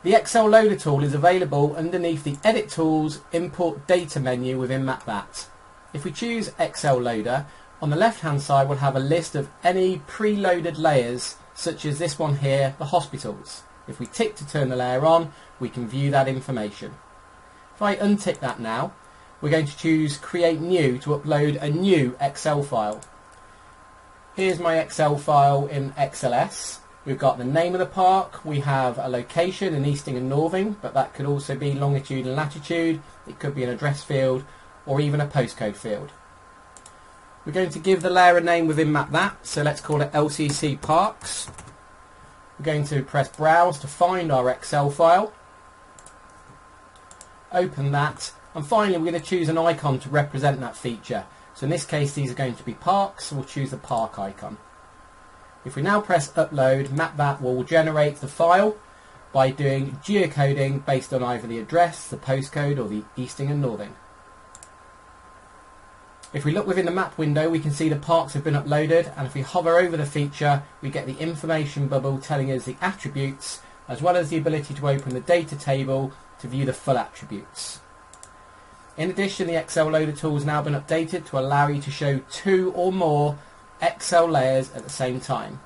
The Excel Loader tool is available underneath the Edit Tools Import Data menu within MapThat. If we choose Excel Loader, on the left hand side we'll have a list of any preloaded layers, such as this one here, the hospitals. If we tick to turn the layer on, we can view that information. If I untick that now, we're going to choose Create New to upload a new Excel file. Here's my Excel file in XLS. We've got the name of the park, we have a location in Easting and Northing, but that could also be longitude and latitude, it could be an address field, or even a postcode field. We're going to give the layer a name within MapThat, so let's call it LCC Parks. We're going to press Browse to find our Excel file, open that, and finally we're going to choose an icon to represent that feature. So in this case these are going to be parks, so we'll choose the park icon. If we now press Upload, MapThat will generate the file by doing geocoding based on either the address, the postcode, or the Easting and Northing. If we look within the map window, we can see the parks have been uploaded, and if we hover over the feature, we get the information bubble telling us the attributes, as well as the ability to open the data table to view the full attributes. In addition, the Excel Loader tool has now been updated to allow you to show 2 or more Excel layers at the same time.